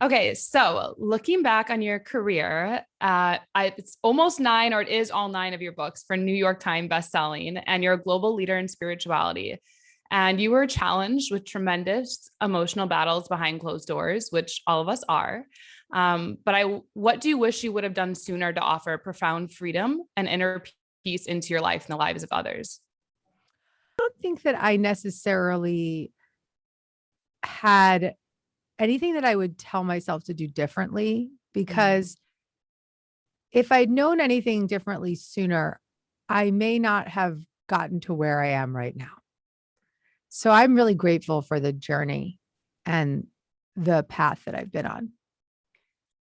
Okay, so looking back on your career, it's almost nine, or it is all nine of your books for New York Times bestselling, and you're a global leader in spirituality. And you were challenged with tremendous emotional battles behind closed doors, which all of us are. What do you wish you would have done sooner to offer profound freedom and inner peace into your life and the lives of others? I don't think that I necessarily had anything that I would tell myself to do differently, because if I'd known anything differently sooner, I may not have gotten to where I am right now. So I'm really grateful for the journey and the path that I've been on.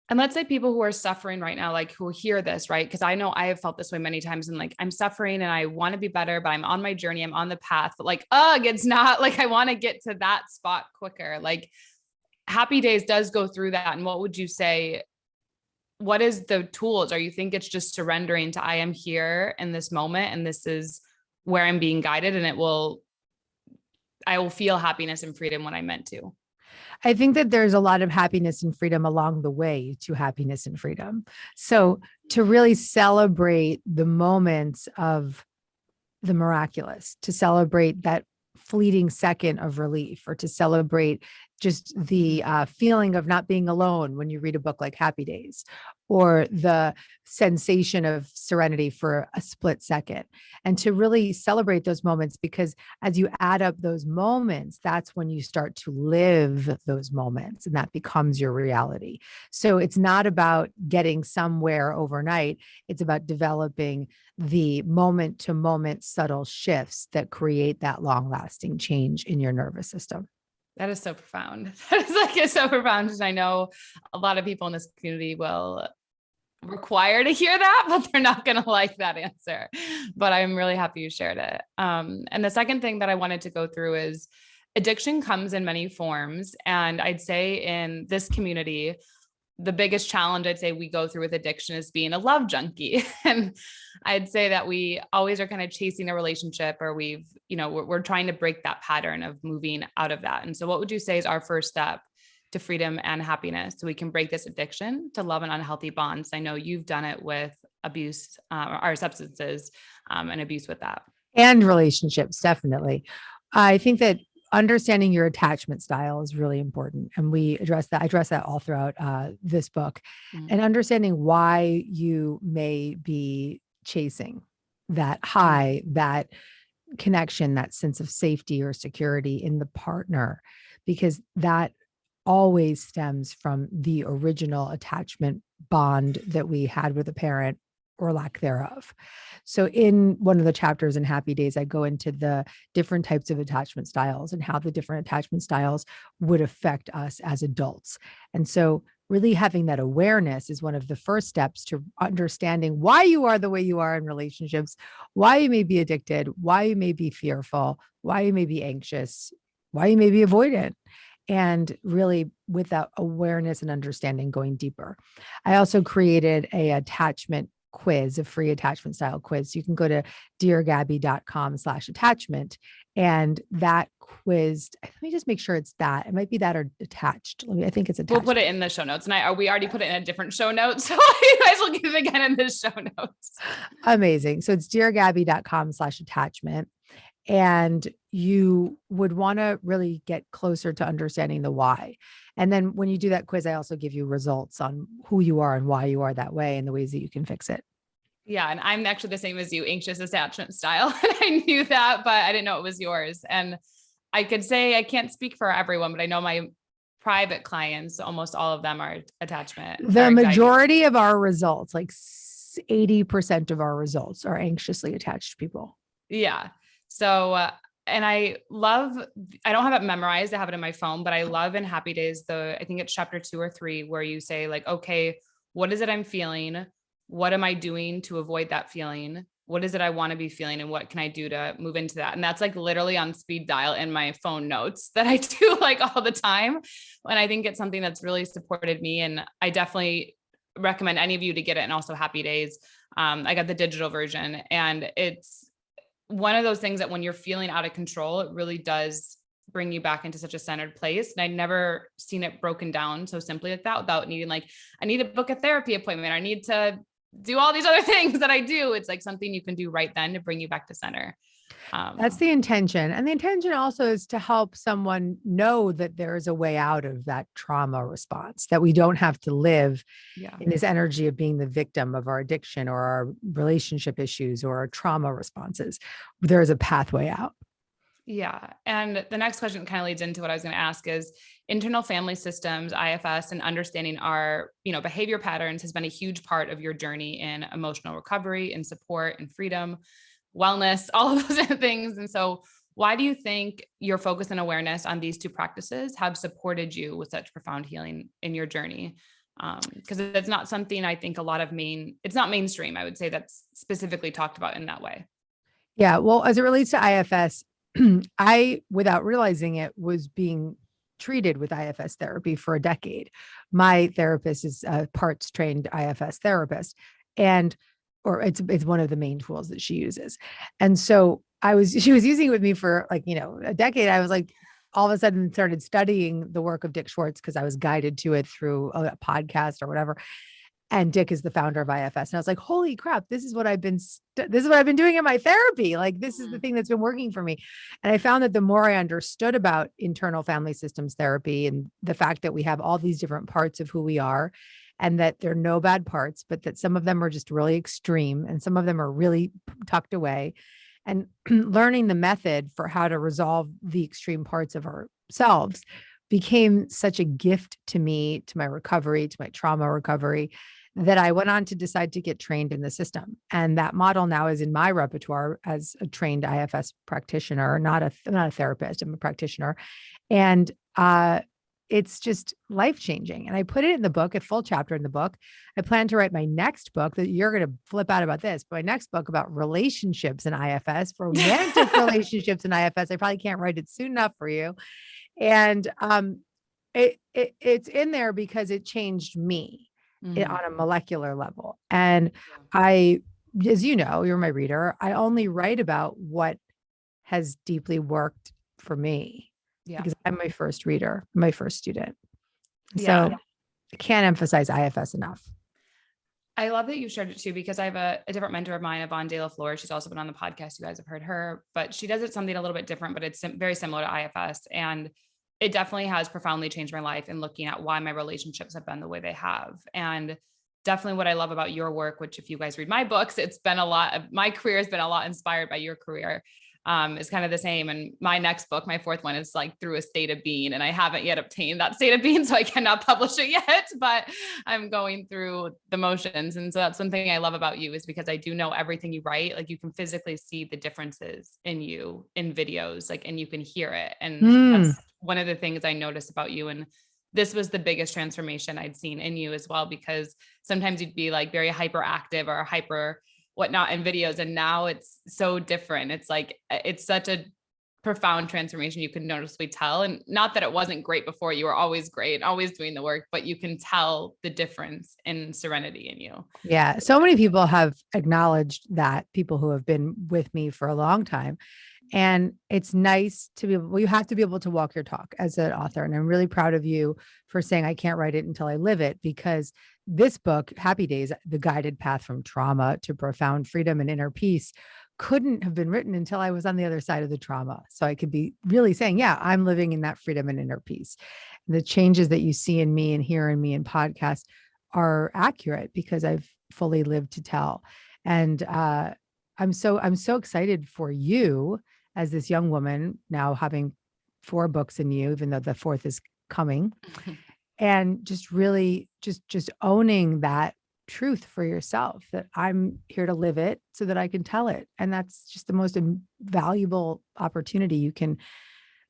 And let's say people who are suffering right now, like who hear this, right? Because I know I have felt this way many times and like I'm suffering and I want to be better, but I'm on my journey, I'm on the path, but like, ugh, it's not like I want to get to that spot quicker. Like Happy Days does go through that. And what would you say? What is the tools? Or you think it's just surrendering to I am here in this moment and this is where I'm being guided and I will feel happiness and freedom when I meant to. I think that there's a lot of happiness and freedom along the way to happiness and freedom. So to really celebrate the moments of the miraculous, to celebrate that fleeting second of relief, or to celebrate just the feeling of not being alone when you read a book like Happy Days, or the sensation of serenity for a split second, and to really celebrate those moments, because as you add up those moments, that's when you start to live those moments and that becomes your reality. So it's not about getting somewhere overnight. It's about developing the moment to moment subtle shifts that create that long lasting change in your nervous system. That is so profound. That is like it's so profound. And I know a lot of people in this community will require to hear that, but they're not going to like that answer. But I'm really happy you shared it. And the second thing that I wanted to go through is addiction comes in many forms. And I'd say in this community, the biggest challenge I'd say we go through with addiction is being a love junkie. And I'd say that we always are kind of chasing a relationship, or we're trying to break that pattern of moving out of that. And so what would you say is our first step to freedom and happiness so we can break this addiction to love and unhealthy bonds? I know you've done it with abuse, or substances, and abuse with that. And relationships, definitely. I think that understanding your attachment style is really important. And we address that. I address that all throughout this book, and understanding why you may be chasing that high, that connection, that sense of safety or security in the partner, because that always stems from the original attachment bond that we had with a parent or lack thereof. So in one of the chapters in Happy Days, I go into the different types of attachment styles and how the different attachment styles would affect us as adults. And so really having that awareness is one of the first steps to understanding why you are the way you are in relationships, why you may be addicted, why you may be fearful, why you may be anxious, why you may be avoidant. And really with that awareness and understanding going deeper. I also created a attachment quiz, a free attachment style quiz. You can go to deargabby.com/attachment. And that quiz, let me just make sure it's that. It might be that or attached. I think it's attached. We'll put it in the show notes. And we already put it in a different show notes. So you guys will get it again in the show notes. Amazing. So it's deargabby.com/attachment. And you would want to really get closer to understanding the why. And then when you do that quiz, I also give you results on who you are and why you are that way and the ways that you can fix it. Yeah. And I'm actually the same as you, anxious attachment style. And I knew that, but I didn't know it was yours. And I could say I can't speak for everyone, but I know my private clients, almost all of them are attachment. The majority of our results, like 80% of our results, are anxiously attached people. Yeah. So, and I don't have it memorized. I have it in my phone, but I love in Happy Days, I think it's chapter 2 or 3, where you say like, okay, what is it I'm feeling? What am I doing to avoid that feeling? What is it I want to be feeling? And what can I do to move into that? And that's like literally on speed dial in my phone notes that I do like all the time. And I think it's something that's really supported me. And I definitely recommend any of you to get it. And also Happy Days. I got the digital version, and it's one of those things that when you're feeling out of control, it really does bring you back into such a centered place. And I'd never seen it broken down so simply like that, without needing like, I need to book a therapy appointment. I need to do all these other things that I do. It's like something you can do right then to bring you back to center. That's the intention. And the intention also is to help someone know that there is a way out of that trauma response, that we don't have to live in this energy of being the victim of our addiction or our relationship issues or our trauma responses. There is a pathway out. Yeah. And the next question kind of leads into what I was going to ask is internal family systems, IFS, and understanding our, behavior patterns has been a huge part of your journey in emotional recovery and support and freedom, wellness, all of those things. And so why do you think your focus and awareness on these two practices have supported you with such profound healing in your journey? Because it's not something I think it's not mainstream. I would say that's specifically talked about in that way. Yeah. Well, as it relates to IFS, I, without realizing it, was being treated with IFS therapy for a decade. My therapist is a parts trained IFS therapist, or it's one of the main tools that she uses. And so she was using it with me for like, a decade. I was like, all of a sudden started studying the work of Dick Schwartz because I was guided to it through a podcast or whatever. And Dick is the founder of IFS. And I was like, holy crap, this is what I've been doing in my therapy. Like, this is the thing that's been working for me. And I found that the more I understood about internal family systems therapy and the fact that we have all these different parts of who we are, and that there are no bad parts, but that some of them are just really extreme and some of them are really tucked away, and learning the method for how to resolve the extreme parts of ourselves became such a gift to me, to my recovery, to my trauma recovery, that I went on to decide to get trained in the system. And that model now is in my repertoire as a trained IFS practitioner, not a therapist, I'm a practitioner. And it's just life-changing. And I put it in the book, a full chapter in the book. I plan to write my next book that you're going to flip out about this, but my next book about relationships in IFS, romantic relationships in IFS. I probably can't write it soon enough for you. And it's in there because it changed me on a molecular level. And I, as you know, you're my reader, I only write about what has deeply worked for me because I'm my first reader, my first student. So I can't emphasize IFS enough. I love that you shared it too, because I have a different mentor of mine, Yvonne De La Flor. She's also been on the podcast. You guys have heard her, but she does it something a little bit different, but it's very similar to IFS. And it definitely has profoundly changed my life in looking at why my relationships have been the way they have. And definitely what I love about your work, which if you guys read my books, it's been my career has been a lot inspired by your career. Is kind of the same. And my next book, my fourth one, is like Through a State of Being. And I haven't yet obtained that state of being, so I cannot publish it yet, but I'm going through the motions. And so that's something I love about you, is because I do know everything you write. Like, you can physically see the differences in you in videos, like, and you can hear it. And that's one of the things I noticed about you. And this was the biggest transformation I'd seen in you as well, because sometimes you'd be like very hyperactive or hyper whatnot in videos. And now it's so different. It's like, it's such a profound transformation. You can noticeably tell, and not that it wasn't great before. You were always great, always doing the work, but you can tell the difference in serenity in you. Yeah. So many people have acknowledged that, people who have been with me for a long time. And it's nice to be able, you have to be able to walk your talk as an author. And I'm really proud of you for saying, I can't write it until I live it, because this book, Happy Days, The Guided Path from Trauma to Profound Freedom and Inner Peace, couldn't have been written until I was on the other side of the trauma. So I could be really saying, yeah, I'm living in that freedom and inner peace. And the changes that you see in me and hear in me in podcasts are accurate because I've fully lived to tell. And I'm so excited for you as this young woman, now having 4 books in you, even though the 4th is coming, and just really just owning that truth for yourself, that I'm here to live it so that I can tell it. And that's just the most valuable opportunity you can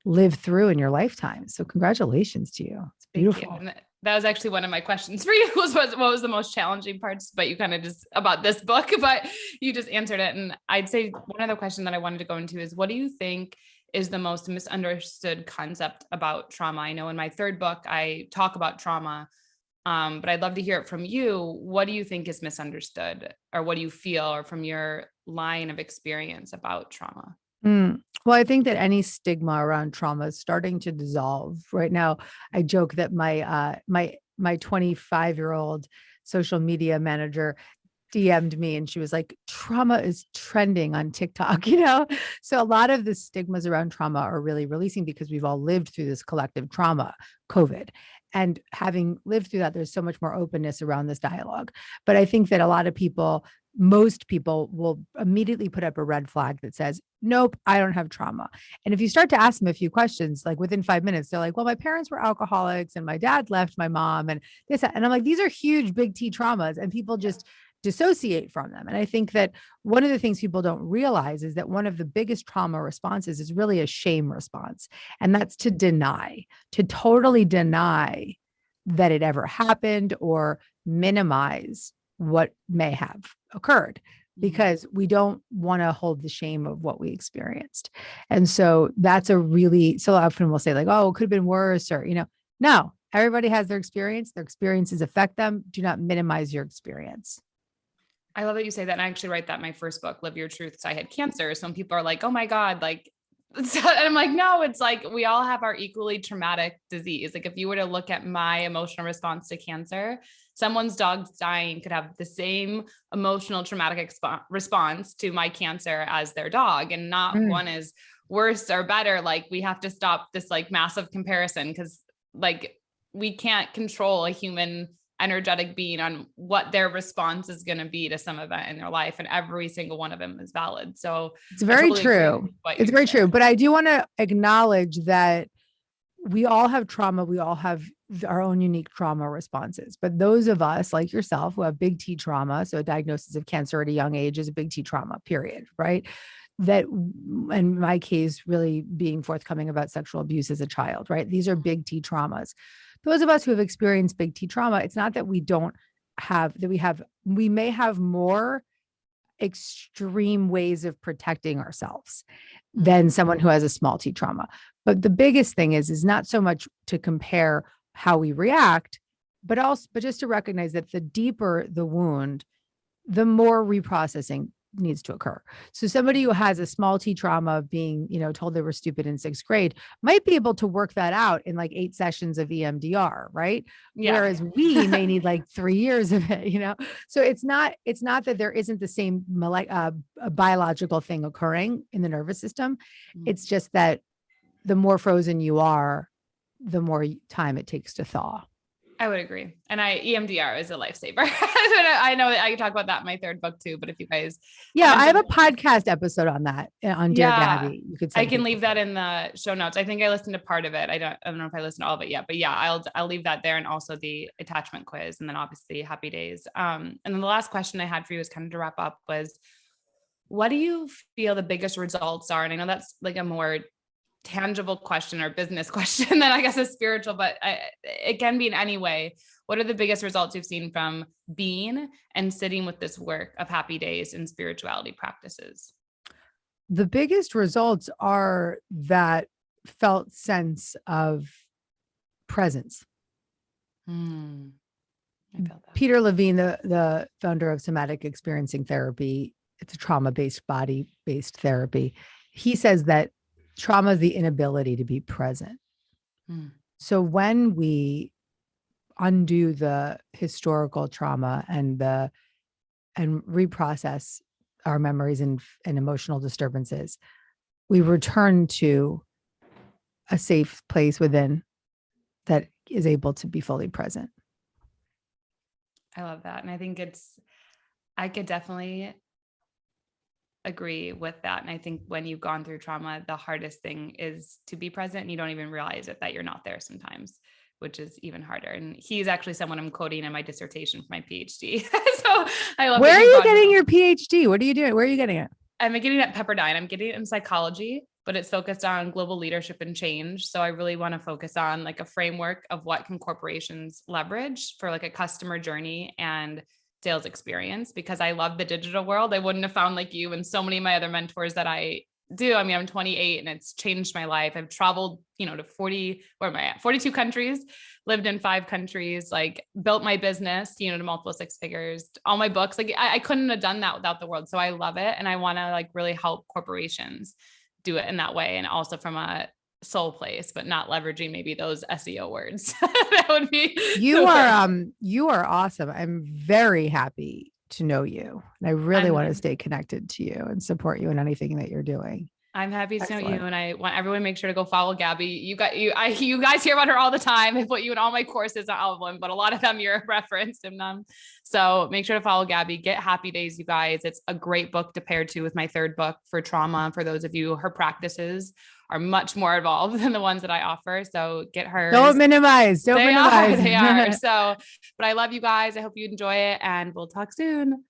live through in your lifetime. So congratulations to you. It's beautiful. That was actually one of my questions for you, was what was the most challenging parts, but you kind of just about this book, but you just answered it. And I'd say one other question that I wanted to go into is, what do you think is the most misunderstood concept about trauma? I know in my 3rd book, I talk about trauma, but I'd love to hear it from you. What do you think is misunderstood, or what do you feel, or from your line of experience about trauma? Well, I think that any stigma around trauma is starting to dissolve right now. I joke that my 25-year-old social media manager DM'd me and she was like, trauma is trending on TikTok, you know? So a lot of the stigmas around trauma are really releasing because we've all lived through this collective trauma, COVID. And having lived through that, there's so much more openness around this dialogue. But I think that a lot of people, most people will immediately put up a red flag that says, nope, I don't have trauma. And if you start to ask them a few questions, like within 5 minutes, they're like, well, my parents were alcoholics and my dad left my mom and this, and I'm like, these are huge, big T traumas. And people just dissociate from them. And I think that one of the things people don't realize is that one of the biggest trauma responses is really a shame response. And that's to deny, to totally deny that it ever happened or minimize what may have occurred because we don't want to hold the shame of what we experienced. And so that's a really, so often we'll say like, oh, it could have been worse or, no, everybody has their experience. Their experiences affect them. Do not minimize your experience. I love that you say that. And I actually write that in my first book, Live Your Truth. So I had cancer. So when people are like, oh my God, like, so, and I'm like, no, it's like, we all have our equally traumatic disease. Like if you were to look at my emotional response to cancer, someone's dog dying could have the same emotional traumatic response to my cancer as their dog. And not one is worse or better. Like we have to stop this like massive comparison because like we can't control a human energetic being on what their response is going to be to some event in their life. And every single one of them is valid. So it's very true. It's very true. But I do want to acknowledge that we all have trauma. We all have our own unique trauma responses. But those of us like yourself who have big T trauma, so a diagnosis of cancer at a young age is a big T trauma, period. Right. That in my case, really being forthcoming about sexual abuse as a child, right? These are big T traumas. Those of us who have experienced big T trauma, it's not that we don't have, we may have more extreme ways of protecting ourselves than someone who has a small T trauma. But the biggest thing is not so much to compare how we react, but just to recognize that the deeper the wound, the more reprocessing needs to occur. So somebody who has a small T trauma of being, told they were stupid in 6th grade might be able to work that out in like 8 sessions of EMDR, right? Yeah. Whereas we may need like 3 years of it, So it's not that there isn't the same biological thing occurring in the nervous system. It's just that the more frozen you are, the more time it takes to thaw. I would agree. And EMDR is a lifesaver. I know that I can talk about that in my 3rd book too, but if you guys. Yeah, I have a podcast episode on that on Dear Gabby. You could I can leave that in the show notes. I think I listened to part of it. I don't know if I listened to all of it yet, but yeah, I'll leave that there. And also the attachment quiz and then obviously happy days. And then the last question I had for you was kind of to wrap up was, what do you feel the biggest results are? And I know that's like a more tangible question or business question than I guess a spiritual, but it can be in any way. What are the biggest results you've seen from being and sitting with this work of happy days and spirituality practices? The biggest results are that felt sense of presence. I felt that. Peter Levine, the founder of somatic experiencing therapy, it's a trauma-based, body-based therapy. He says that trauma is the inability to be present. So when we undo the historical trauma and reprocess our memories and emotional disturbances, we return to a safe place within that is able to be fully present. I love that. And I think I could definitely agree with that. And I think when you've gone through trauma, the hardest thing is to be present and you don't even realize it, that you're not there sometimes, which is even harder. And he's actually someone I'm quoting in my dissertation for my PhD. So I love. Where are you getting your PhD? What are you doing? Where are you getting it? I'm getting it at Pepperdine. I'm getting it in psychology, but it's focused on global leadership and change. So I really want to focus on like a framework of what can corporations leverage for like a customer journey and sales experience, because I love the digital world. I wouldn't have found like you and so many of my other mentors that I do. I mean, I'm 28 and it's changed my life. I've traveled, to 42 countries, lived in 5 countries, like built my business, to multiple 6 figures, all my books. Like I couldn't have done that without the world. So I love it. And I want to like really help corporations do it in that way. And also from a soul place, but not leveraging maybe those SEO words. That would be you are awesome. I'm very happy to know you. And I really want to stay connected to you and support you in anything that you're doing. I'm happy to know you, and I want everyone to make sure to go follow Gabby. You guys hear about her all the time. I put you in all my courses, not all of them, but a lot of them you're referenced in them. So make sure to follow Gabby. Get Happy Days, you guys. It's a great book to pair to with my third book for trauma. For those of you, her practices are much more involved than the ones that I offer. So get her. Don't minimize. They are. So, but I love you guys. I hope you enjoy it, and we'll talk soon.